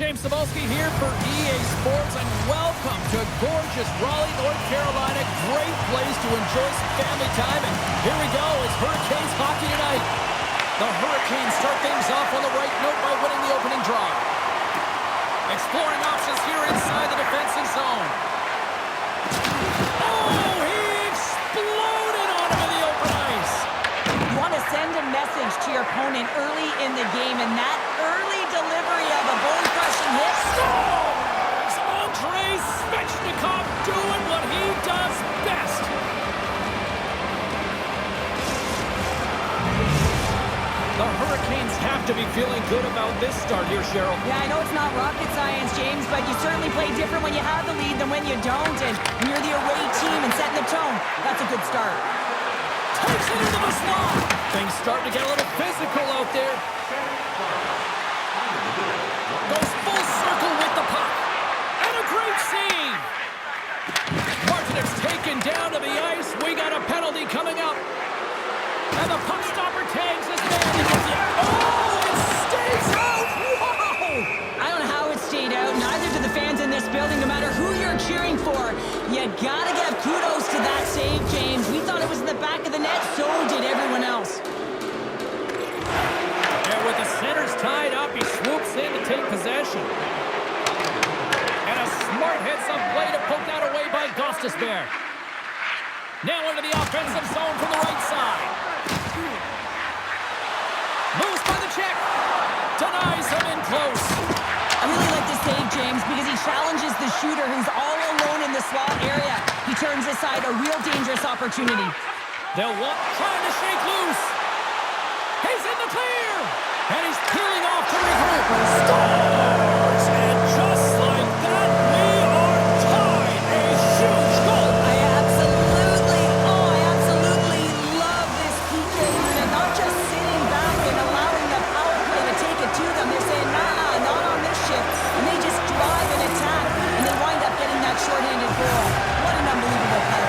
James Cebulski here for EA Sports, and welcome to gorgeous Raleigh, North Carolina. Great place to enjoy some family time, and here we go. It's Hurricanes hockey tonight. The Hurricanes start things off on the right note by winning the opening draw. Exploring options here inside the defensive zone. Oh, he exploded onto the open ice. You want to send a message to your opponent early in the game, and that early delivery of a bone-crushing hit. Scores! Andrei Svechnikov doing what he does best. The Hurricanes have to be feeling good about this start here, Cheryl. Yeah, I know it's not rocket science, James, but you certainly play different when you have the lead than when you don't. And when you're the away team and setting the tone, that's a good start. Takes it into the slot. Things starting to get a little physical out there. Goes full circle with the puck. And a great save. Martinek's taken down to the ice. We got a penalty coming up. And the puck stopper tags his man. Oh, it stays out! Wow! I don't know how it stayed out. Neither do the fans in this building, no matter who you're cheering for. You gotta give kudos to that save, James. We thought it was in the back of the net, so did everyone else. And with the centers tied up, he swoops in to take possession. And a smart heads-up play to poke that away by Gostisbehere. Now into the offensive zone from the right side. Moves by the check. Denies him in close. I really like this save, James, because he challenges the shooter who's all alone in the slot area. He turns aside a real dangerous opportunity. They'll walk, trying to shake loose. He's in the clear. And he's peeling off to regroup. Scores! And just like that, we are tied. A huge goal. I absolutely love this PK unit. Not just sitting back and allowing the power play to take it to them. They're saying, nah, not on this shift. And they just drive and attack. And they wind up getting that shorthanded goal. What an unbelievable play.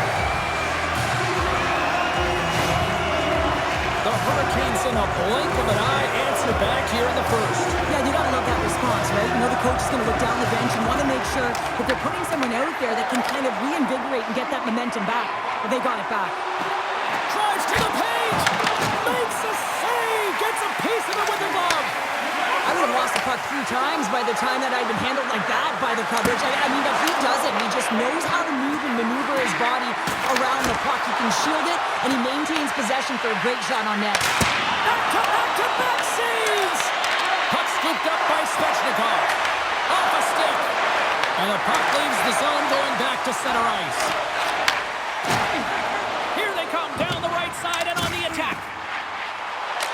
The Hurricanes, in a blink of an eye, answer back here in the first. Yeah, you gotta love that response, right? You know the coach is gonna look down the bench and want to make sure that they're putting someone out there that can kind of reinvigorate and get that momentum back. But they got it back. Drives to the paint. Makes a save. Gets a piece of it with the glove. I would have lost the puck 3 times by the time that I'd been handled like that by the coverage. I mean, but he doesn't. He just knows how to move and maneuver his body around the puck. He can shield it, and he maintains possession for a great shot on net. Back-to-back saves! Puck scooped up by Svechnikov. Off a stick. And the puck leaves the zone going back to center ice. Here they come down the right side and on the attack.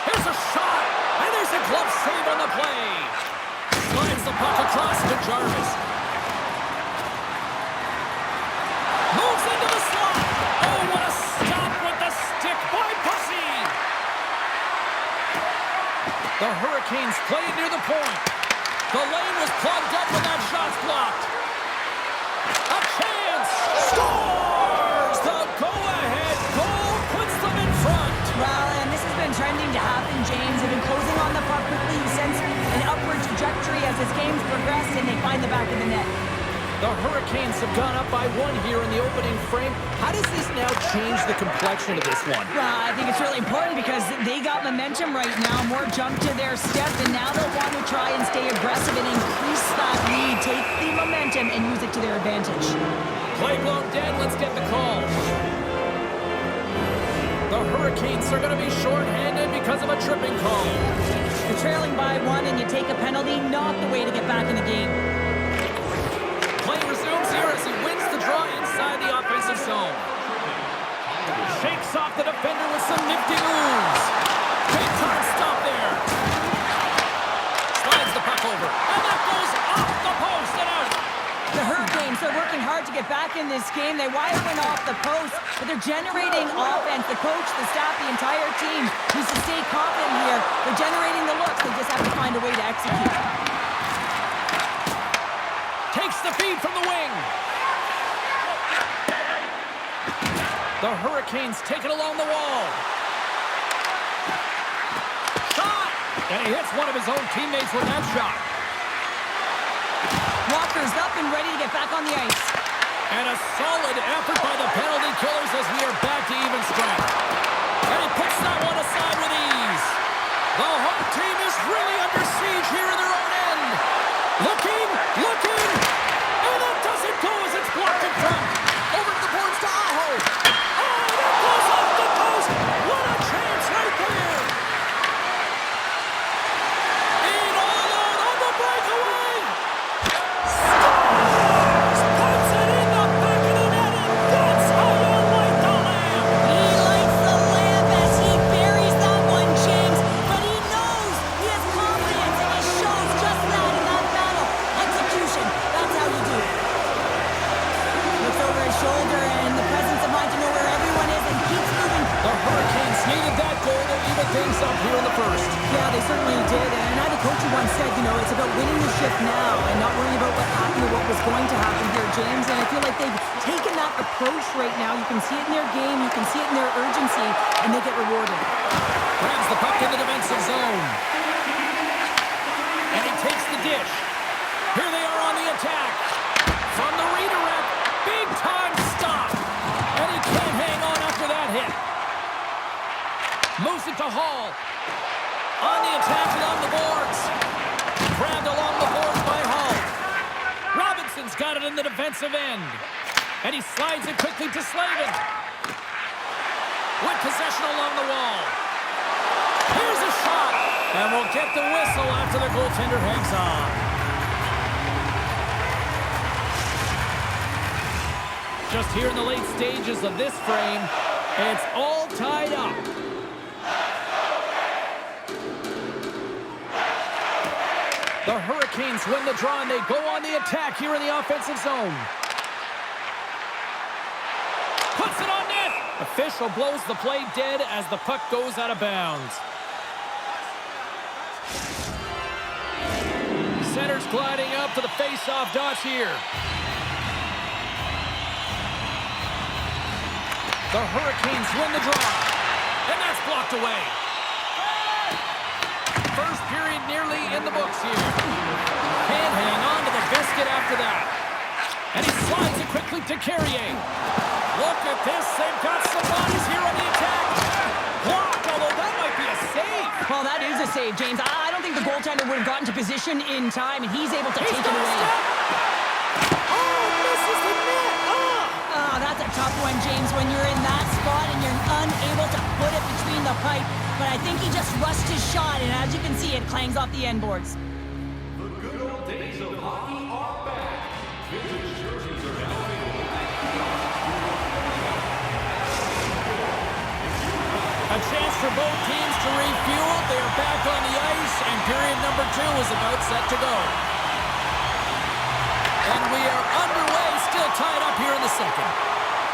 Here's a shot. And there's a glove save on the play. Slides the puck across to Jarvis. Moves into the slot. Oh, what a stop with the stick by Pussy. The Hurricanes played near the point. The lane was plugged up when that shot's blocked. A chance. Scores! The go-ahead goal puts them in front. Well, and this has been trending to happen, James. They've been closing on the puck quickly. You sense an upward trajectory as this game's progressed, and they find the back of the net. The Hurricanes have gone up by 1 here in the opening frame. How does this now change the complexion of this one? Well, I think it's really important because they got momentum right now. More jump to their step, and now they'll want to try and stay aggressive and increase that lead. Take the momentum and use it to their advantage. Play blown dead. Let's get the call. The Hurricanes are going to be shorthanded because of a tripping call. You're trailing by 1 and you take a penalty, not the way to get back in the game. Play resumes here as he wins the draw inside the offensive zone. Shakes off the defender with some nifty moves. Big time stop there. Slides the puck over. And that goes off the post and out. The Hurricanes are working hard to get back in this game. They wire one off the post, but they're generating offense. The coach, the staff, the entire team needs to stay confident here. They're generating the looks. They just have to find a way to execute. Takes the feed from the wing. The Hurricanes take it along the wall. Shot! And he hits one of his own teammates with that shot. Walker's up and ready to get back on the ice. And a solid effort by the penalty killers as we are back to even strength. And he puts that one aside with ease. The home team is really under siege here in their own end. Looking, and that doesn't go as it's blocked in front. Over to the boards to Aho. Oh, that goes off the post. What a chance right there. In all out on the breakaway. Scores! Puts it in the back of the net, and that's how you light the lamp. He lights the lamp as he buries that one, James. But he knows he has confidence, and he shows just that in that battle. Execution, that's how you do it. Looks over his shoulder and the presence of mind to know where everyone is and keeps moving. The Hurricanes needed that goal to even things up here in the first. Yeah, they certainly did. And I had a coach who once said, it's about winning the shift now and not worrying about what happened or what was going to happen here, James. And I feel like they've taken that approach right now. You can see it in their game. You can see it in their urgency, and they get rewarded. Grabs the puck in the defensive zone. And he takes the dish. Here they are on the attack. From the redirect, big time stop. And he can't hang on after that hit. Moves it to Hall. On the attack along the boards. Grabbed along the boards by Hall. Robinson's got it in the defensive end. And he slides it quickly to Slavin. With possession along the wall. Here's a shot. And we'll get the whistle after the goaltender hangs on. Just here in the late stages of this frame, it's all tied up. The Hurricanes win the draw, and they go on the attack here in the offensive zone. Puts it on net. Official blows the play dead as the puck goes out of bounds. Center's gliding up to the face-off dots here. The Hurricanes win the draw. And that's blocked away. First period nearly in the books here. Can't hang on to the biscuit after that. And he slides it quickly to Carrier. Look at this. They've got some bodies here on the attack. Blocked, although that might be a save. Well, that is a save, James. I don't think the goaltender would have gotten to position in time, and he's able to take it away. Oh, misses the net. Oh, that's a tough one, James, when you're in that spot and you're unable to put it between the pipe. But I think he just rushed his shot, and as you can see, it clangs off the end boards. The good old days of hockey are back. Vintage jerseys are now available. A chance for both teams to refuel. They are back on the ice, and period number 2 is about set to go. And we are underway, still tied up here in the second.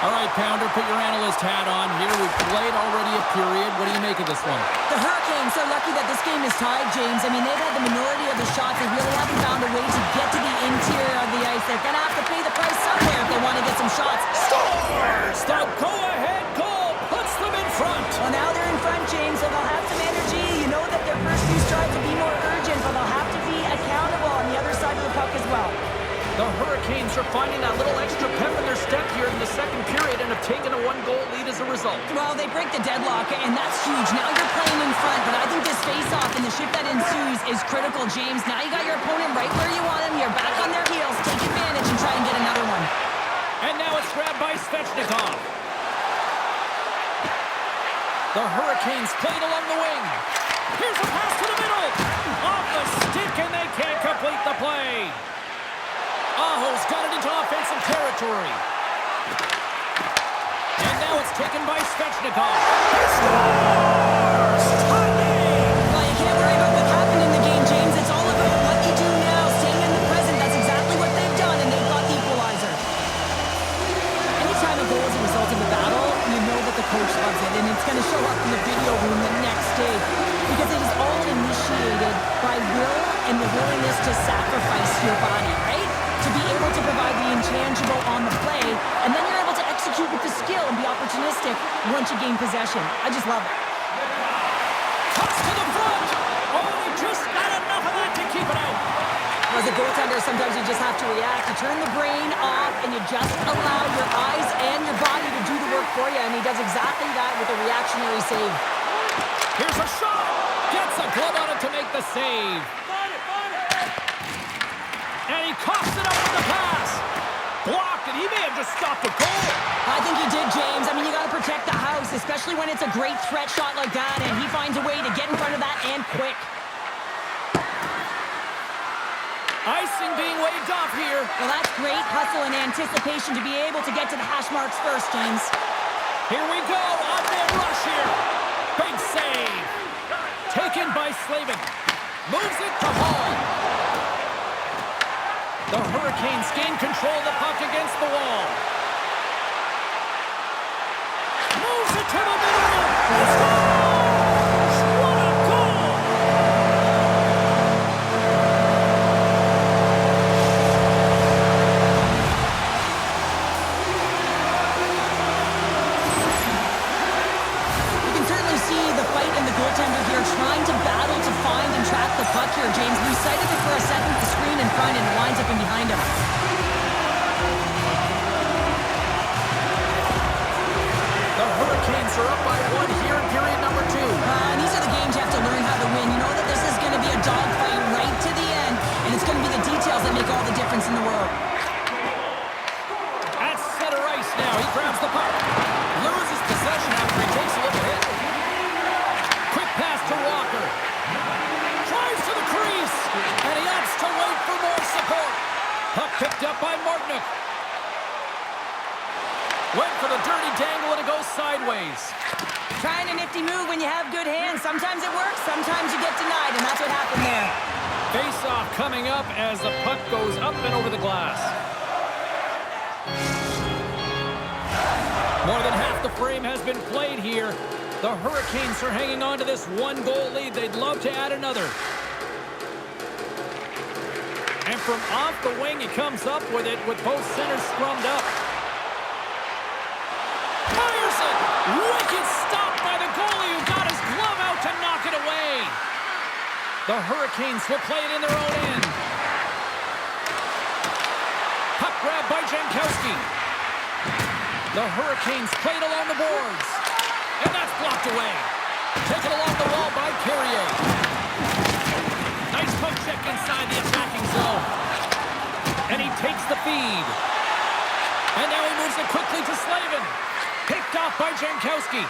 All right, Pounder, put your analyst hat on here. We've played already a period. What do you make of this one? The Hurricanes are lucky that this game is tied, James. I mean, they've had the minority of the shots. They really haven't found a way to get to the interior of the ice. They're going to have to pay the price somewhere if they want to get some shots. Scores! The go-ahead goal puts them in front. Well, now they're in front, James, so they'll have some energy. You know that their first few strides will be more urgent, but they'll have to be accountable on the other side of the puck as well. The Hurricanes are finding that little extra pep in their step here in the second period and have taken a 1-goal lead as a result. Well, they break the deadlock, and that's huge. Now you're playing in front, but I think this face-off and the shift that ensues is critical, James. Now you got your opponent right where you want him. You're back on their heels. Take advantage and try and get another one. And now it's grabbed by Svechnikov. The Hurricanes played along the wing. Here's a pass to the middle. Off the stick, and they can't complete the play. Aho's got it into offensive territory. And now it's taken by Svechnikov. He scores! Tie game! Well, you can't worry about what happened in the game, James. It's all about what you do now, staying in the present. That's exactly what they've done, and they've got the equalizer. Anytime a goal is a result of a battle, you know that the coach loves it, and it's going to show up in the video room the next day. Because it is all initiated by will and the willingness to sacrifice your body, right? To be able to provide the intangible on the play, and then you're able to execute with the skill and be opportunistic once you gain possession. I just love it. Cuts to the front. Oh, he just got enough of that to keep it out. As a goaltender, sometimes you just have to react. You turn the brain off, and you just allow your eyes and your body to do the work for you, and he does exactly that with a reactionary save. Here's a shot. Gets a glove on it to make the save. And he coughs it up with the pass. Blocked, and he may have just stopped a goal. I think he did, James. I mean, you got to protect the house, especially when it's a great threat shot like that, and he finds a way to get in front of that and quick. Icing being waved off here. Well, that's great hustle and anticipation to be able to get to the hash marks first, James. Here we go. On-man rush here. Big save. Taken by Slavin. Moves it to Hall. The Hurricanes gain control of the puck against the wall. Moves it to the middle. He scores! What a goal! You can certainly see the fight in the goaltender here, trying to battle to find and track the puck here, James. We sighted it for a second with the screen in front, and it winds up in behind him. The Hurricanes are up by 1 here in period number 2. And these are the games you have to learn how to win. You know that this is going to be a dogfight right to the end, and it's going to be the details that make all the difference in the world. At center ice now. He grabs the puck. Loses possession after he takes a look ahead. Quick pass to Walker. Drives to the crease. And he opts to wait for more support. Puck picked up by Martinook. Went for the dirty dangle and it goes sideways. Trying a nifty move when you have good hands. Sometimes it works, sometimes you get denied, and that's what happened there. Face-off coming up as the puck goes up and over the glass. More than half the frame has been played here. The Hurricanes are hanging on to this 1-goal lead. They'd love to add another. And from off the wing, he comes up with it with both centers scrummed up. Fires it! Wicked stop by the goalie who got his glove out to knock it away. The Hurricanes will play it in their own end. Puck grab by Jankowski. The Hurricanes played along the boards. And that's blocked away. Taken along the wall by Carrier. Nice poke check inside the attacking zone. And he takes the feed. And now he moves it quickly to Slavin. Picked off by Jankowski.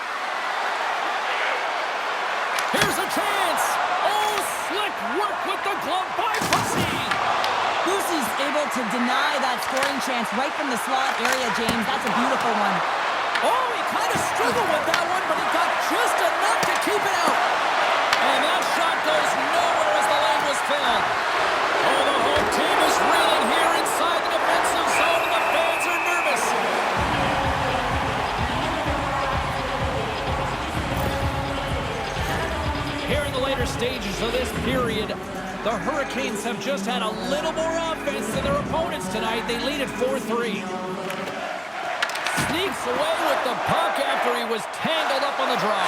Here's a chance. Oh, slick work with the glove by Bussy. Bussy's able to deny that scoring chance right from the slot area, James. That's a beautiful one. Oh, he kind of struggled with that one, but he got just enough to keep it out. And that shot goes nowhere as the lane was filled. Oh, the home team is reeling here inside the defensive zone, and the fans are nervous. Here in the later stages of this period, the Hurricanes have just had a little more offense than their opponents tonight. They lead at 4-3. Sneaks away with the puck after he was tangled up on the draw.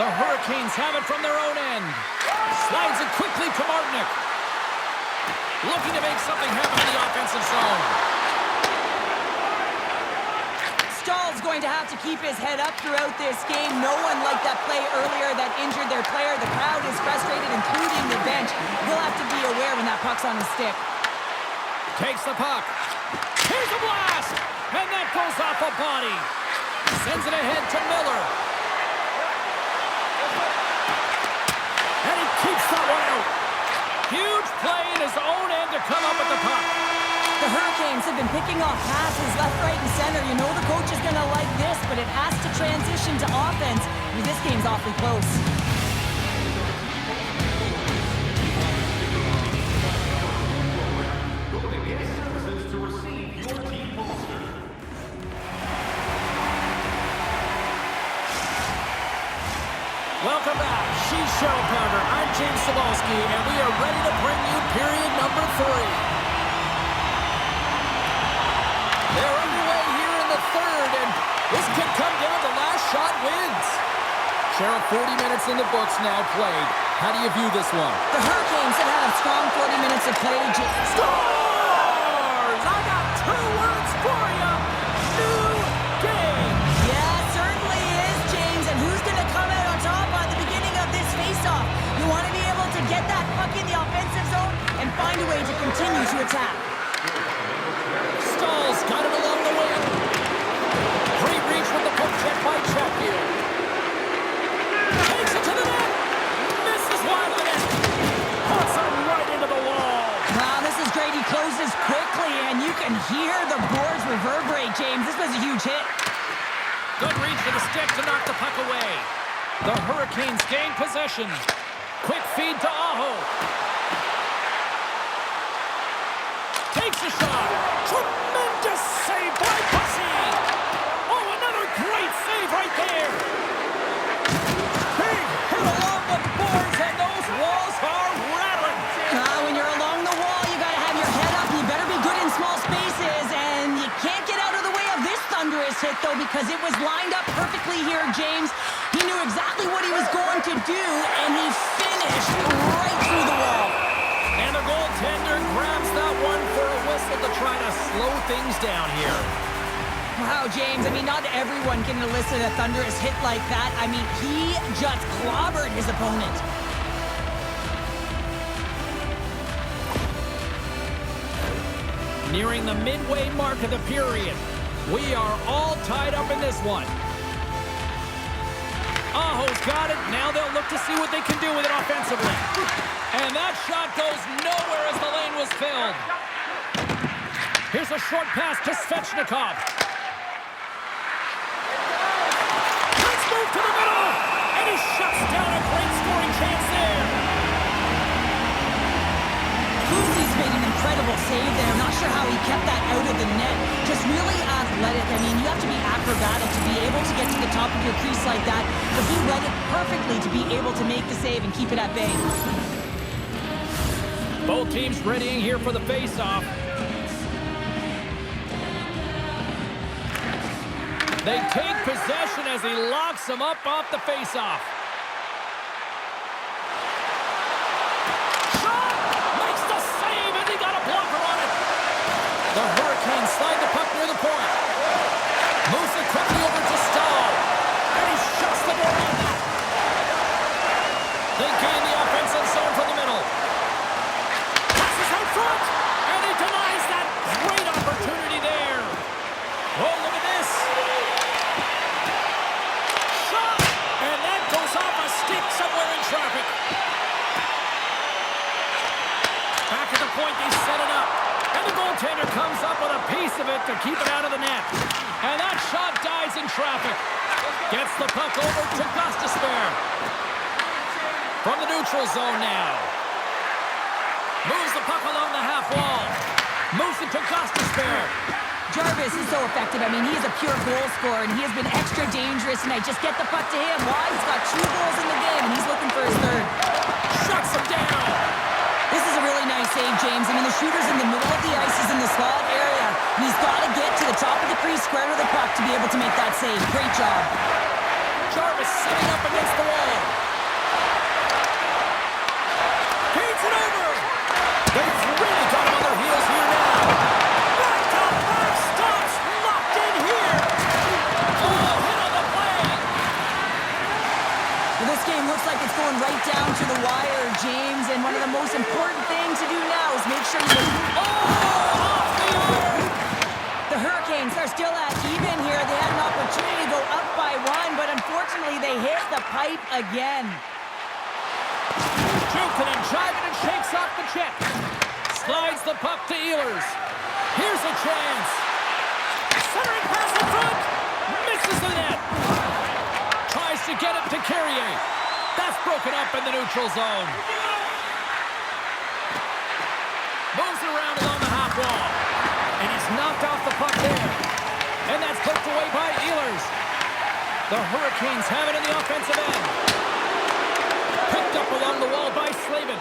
The Hurricanes have it from their own end. Slides it quickly to Martinook. Looking to make something happen in the offensive zone. Stahl's going to have to keep his head up throughout this game. No one liked that play earlier that injured their player. The crowd is frustrated, including the bench. He'll have to be aware when that puck's on his stick. Takes the puck. Here's a blast! And that goes off a body. Sends it ahead to Miller. And he keeps that one out. Huge play in his own end to come up with the puck. The Hurricanes have been picking off passes left, right, and center. You know the coach is going to like this, but it has to transition to offense. This game's awfully close. Welcome back. She's Cheryl Carter. I'm James Cebulski, and we are ready to bring you period number 3. They're underway here in the third, and this could come down to last shot wins. Cheryl, 40 minutes in the books now played. How do you view this one? The Hurricanes have had a strong 40 minutes of play. Scores! I got 2 words for you. New game. Yeah, it certainly is, James. And who's going to come out on top on the beginning of this faceoff? You want to be able to get that puck in the offensive zone and find a way to continue to attack. Stahl's got it along the wing. Great reach with the puck check by Chatfield. Takes it to the net. Misses wide of the net. Puts it right into the wall. Wow, this is great. He closes quickly, and you can hear the boards reverberate, James. This was a huge hit. Good reach to the stick to knock the puck away. The Hurricanes gain possession. Quick feed to Aho. Takes a shot. Tremendous save by Bussy. Oh, another great save right there. Big hit along the boards, and those walls are rattling. When you're along the wall, you got to have your head up. You better be good in small spaces, and you can't get out of the way of this thunderous hit, though, because it was lined up perfectly here, James. He knew exactly what he was going to do, and he finished right through the wall. And the goaltender grabs that one for a whistle to try to slow things down here. Wow, James, I mean, not everyone can elicit a thunderous hit like that. I mean, he just clobbered his opponent. Nearing the midway mark of the period. We are all tied up in this one. Aho's got it. Now they'll look to see what they can do with it offensively. And that shot goes nowhere as the lane was filled. Here's a short pass to Svechnikov. Let's move to the middle. And he shuts down a great scoring chance there. Lucy's made an incredible save there. I'm not sure how he kept that out of the net. Just really athletic. I mean, you have to be acrobatic to be able to get to the top of your crease like that. But he read it perfectly to be able to make the save and keep it at bay. Both teams readying here for the face-off. They take possession as he locks them up off the face-off. Shot! Makes the save, and he got a blocker on it. The Hurricanes slide the puck near the point. Moves it quickly over to Stahl. And he shuts the door on that. They gain the offensive zone from the middle. Passes out front. And he denies that great opportunity there. Oh, look at this. Shot. And that goes off a stick somewhere in traffic. Back at the point, they set it up. And the goaltender comes up with a piece of it to keep it out of the net. And that shot dies in traffic. Gets the puck over to Gostisbehere. From the neutral zone now. Moves the puck along the half wall. Moves it to Gostisbehere. Jarvis is so effective. I mean, he is a pure goal scorer, and he has been extra dangerous tonight. Just get the puck to him. Why? He's got 2 goals in the game, and he's looking for his 3rd. Shuts him down. This is a really nice save, James. I mean, the shooter's in the middle of the ice. He's in the slot area. And he's got to get to the top of the crease, square to the puck to be able to make that save. Great job. Jarvis setting up against the wall. Feeds it over. They've really got him on their heels here now. Right to back stops. Locked in here. Oh, hit on the play. Well, this game looks like it's going right down to the wire, James. And one of the most important things to do now is make sure you... Off the arm. The Hurricanes are still at even here. They had an opportunity to go up by 1, but unfortunately they hit the pipe again. Jukin and jiving and shakes off the check. Slides the puck to Ehlers. Here's a chance. Centering pass in front. Misses the net. Tries to get it to Carrier. That's broken up in the neutral zone. Moves around along the half wall. And he's knocked off the puck there. And that's poked away by Ehlers. The Hurricanes have it in the offensive end. Picked up along the wall by Slavin.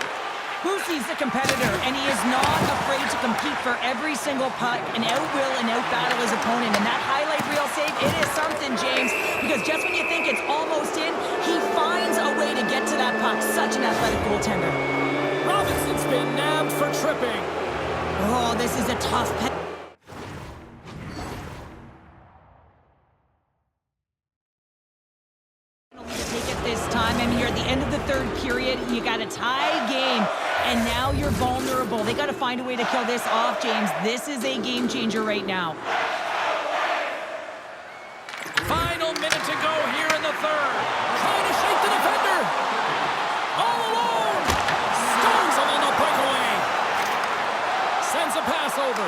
Boosie's a competitor, and he is not afraid to compete for every single puck and outwill and outbattle his opponent. And that highlight reel save, it is something, James, because just when you think it's almost in, he finds a way to get to that puck puck. Such an athletic goaltender. Robinson's been nabbed for tripping. Oh, this is a tough penalty to take it this time. I mean, you're at the end of the third period. You got a tie game, and now you're vulnerable. They got to find a way to kill this off, James. This is a game changer right now. Final minute to go here in the third. Trying to shake the defender. All alone. Stones him on the breakaway. Sends a pass over.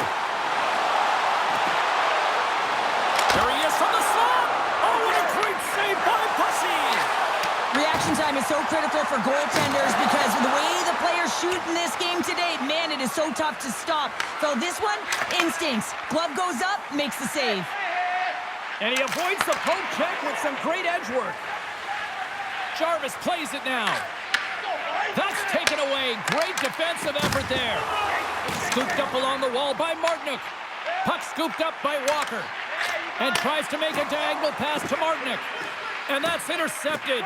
There he is from the slot. Oh, what a great save by Pussy. Reaction time is so critical for goaltenders because the way the players shoot in this game today, man, it is so tough to stop. So this one, instincts. Glove goes up, makes the save. And he avoids the poke check with some great edge work. Jarvis plays it now. That's taken away. Great defensive effort there. Scooped up along the wall by Martinook. Puck scooped up by Walker. And tries to make a diagonal pass to Martinook. And that's intercepted.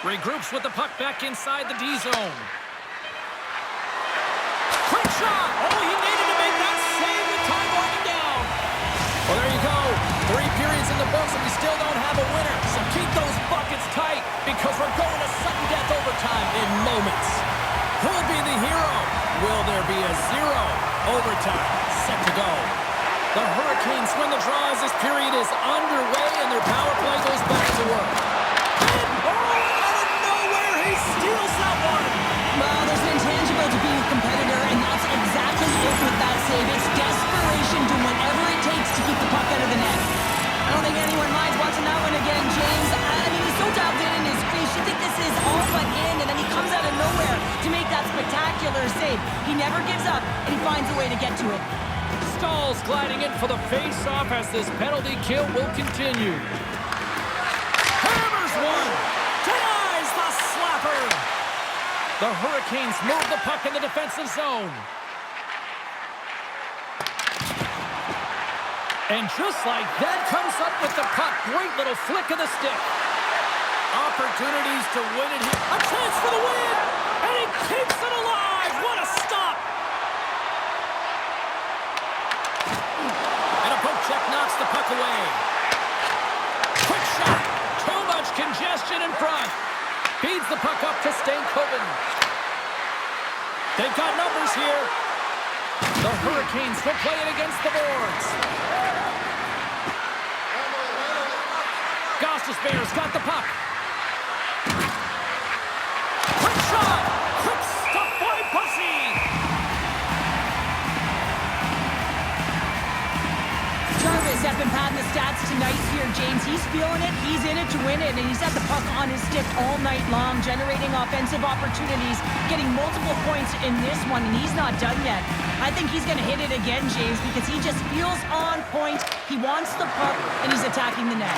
Regroups with the puck back inside the D zone. Quick shot! Oh, he needed to make that save with time winding down. Well, there you go. 3 periods in the books and we still don't have a winner. So keep those buckets tight because we're going to sudden death overtime in moments. Who'll be the hero? Will there be a 0 overtime set to go? The Hurricanes win the draw as this period is underway and their power play goes back to work. And out of nowhere, he steals that one. Well, there's an intangible to being a competitor, and that's exactly it with that save. It's desperation, doing whatever it takes to keep the puck out of the net. I don't think anyone minds watching that one again, James. I mean, he's so dialed in his crease. You think this is all but in, and then he comes out of nowhere to make that spectacular save. He never gives up, and he finds a way to get to it. Staal's gliding in for the face-off as this penalty kill will continue. Hammers one. Denies the slapper. The Hurricanes move the puck in the defensive zone. And just like that, comes up with the puck. Great little flick of the stick. Opportunities to win it here. A chance for the win. And he keeps it alive. What a stop. And a poke check knocks the puck away. Quick shot. Too much congestion in front. Feeds the puck up to Stankoven. They've got numbers here. The Hurricanes will play it against the boards. Gostisbehere's got the puck. Quick shot! Quick stop by Bussy! Jarvis has been padding the stats tonight here, James. He's feeling it. He's in it to win it, and he's had the puck on his stick all night long, generating offensive opportunities, getting multiple points in this one, and he's not done yet. I think he's going to hit it again, James, because he just feels on point. He wants the puck, and he's attacking the net.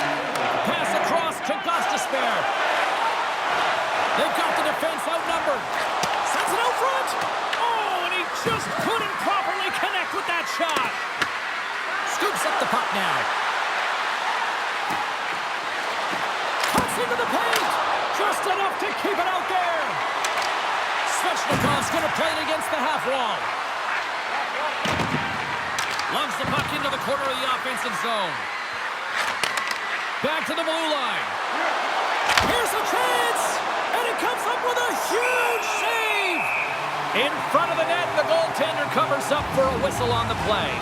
Pass across to Gostisbehere. They've got the defense outnumbered. Sends it out front. Oh, and he just couldn't properly connect with that shot. Scoops up the puck now. Cuts into the paint. Just enough to keep it out there. Svechnikov's going to play it against the half wall. Lugs the puck into the corner of the offensive zone. Back to the blue line. Here's a chance. And he comes up with a huge save. In front of the net, the goaltender covers up for a whistle on the play.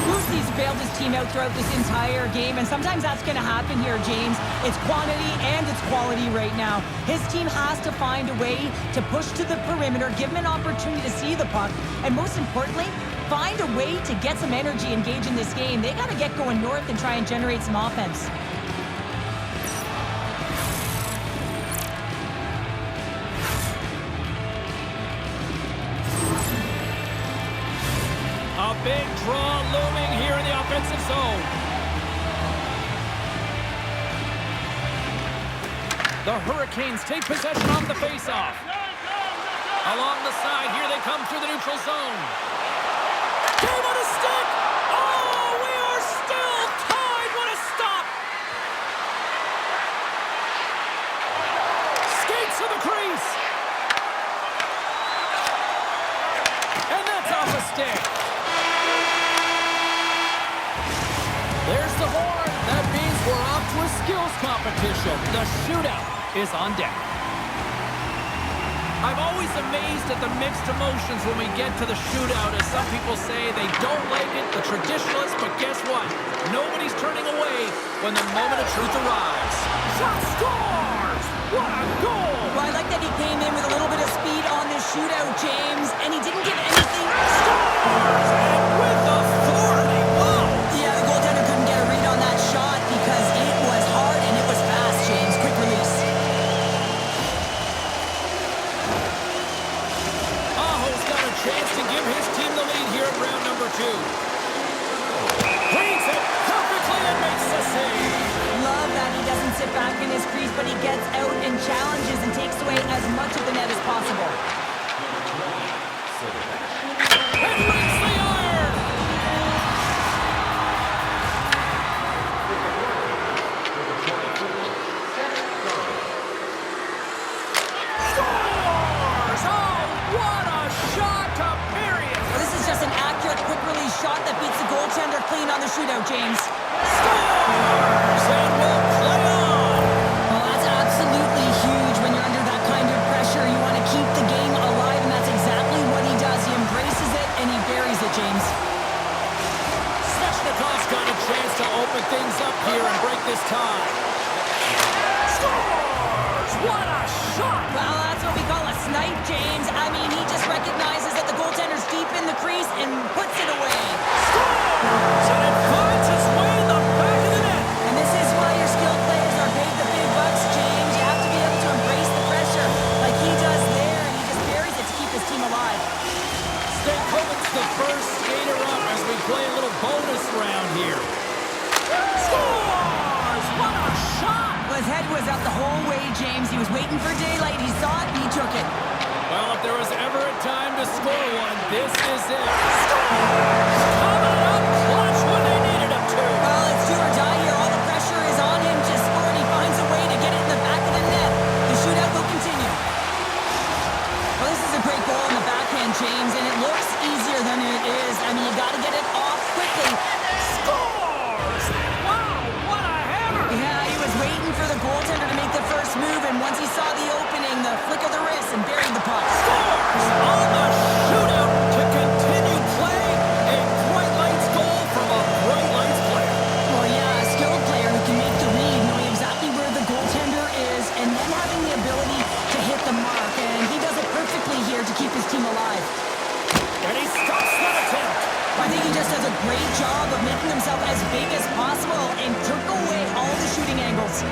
Lucy's bailed his team out throughout this entire game, and sometimes that's going to happen here, James. It's quantity and it's quality right now. His team has to find a way to push to the perimeter, give him an opportunity to see the puck, and most importantly, find a way to get some energy engaged in this game. They got to get going north and try and generate some offense. A big draw looming here in the offensive zone. The Hurricanes take possession off the faceoff. Along the side, here they come through the neutral zone. Game on a stick! Oh, we are still tied! What a stop! Skates to the The shootout is on deck. I'm always amazed at the mixed emotions when we get to the shootout, as some people say they don't like it, the traditionalists, but guess what? Nobody's turning away when the moment of truth arrives. Shot scores! What a goal! Well, I like that he came in with a little bit of speed on this shootout, James, and he didn't give anything. Scores! And with authority! Wow! Yeah, the goaltender couldn't get a read on that shot because it was hard and it was fast, James. Quick release. Chance to give his team the lead here in round number 2. Reads it perfectly and makes the save. Love that he doesn't sit back in his crease, but he gets out and challenges and takes away as much of the net as possible. And breaks the iron. Scores! Oh, what a shot to bury it. Well, this is just an accurate, quick release shot that beats the goaltender clean on the shootout, James. Scores! And will play on. Well, that's absolutely huge when you're under that kind of pressure. You want to keep the game alive, and that's exactly what he does. He embraces it, and he buries it, James. Svechnikov's got a chance to open things up here and break this tie. Scores! What a shot! Well, that's what we call a snipe, James. I mean, he just recognizes that the goaltender's deep in the crease and puts it away. Scores! And it finds its way in the back of the net. And this is why your skilled players are paid the big bucks, James. You have to be able to embrace the pressure like he does there, and he just buries it to keep his team alive. Stankovic's the first skater up as we play a little bonus round here. Scores! What a shot! Well, his head was up the whole way, James. He was waiting for daylight. He saw it, and he took it. Well, if there was ever a time to score one, this is it. Scores! Coming up clutch when they needed him to. Well, it's do or die here. All the pressure is on him to score, and he finds a way to get it in the back of the net. The shootout will continue. Well, this is a great goal in the backhand, James, and it looks easier than it is. I mean, you got to get it off quickly. Scores! Wow, what a hammer! Yeah, he was waiting for the goaltender to make the first move, and once he saw the opening, the flick of the wrist, and buried the puck. Scores on the shootout to continue play. A Bright Lights goal from a Bright Lights player. Well, yeah, a skilled player who can make the read, knowing exactly where the goaltender is, and then having the ability to hit the mark, and he does it perfectly here to keep his team alive. And he stops that attempt. I think he just does a great job of making himself as big as possible and took away all the shooting angles.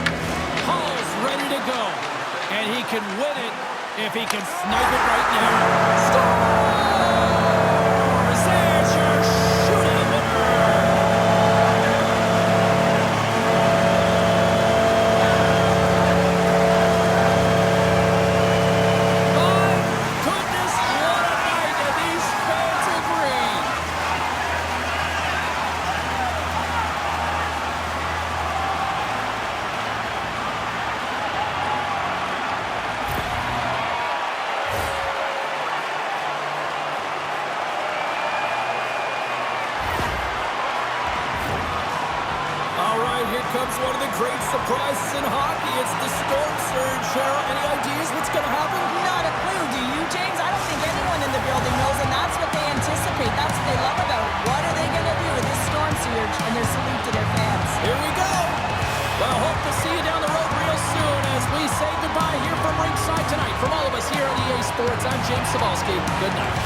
Hall's ready to go. And he can win it if he can snipe it right now. Scores! There's your shootout winner. My goodness, what a night, and these fans agree. All right, here comes one of the great surprises in hockey. It's the storm surge. Cheryl, any ideas what's going to happen? Not a clue, do you, James? I don't think anyone in the building knows, and that's what they anticipate. That's what they love about it. What are they going to do with this storm surge and their salute to their fans? Here we go. Well, hope to see you down the road real soon as we say goodbye here from ringside tonight. From all of us here at EA Sports, I'm James Cebulski. Good night.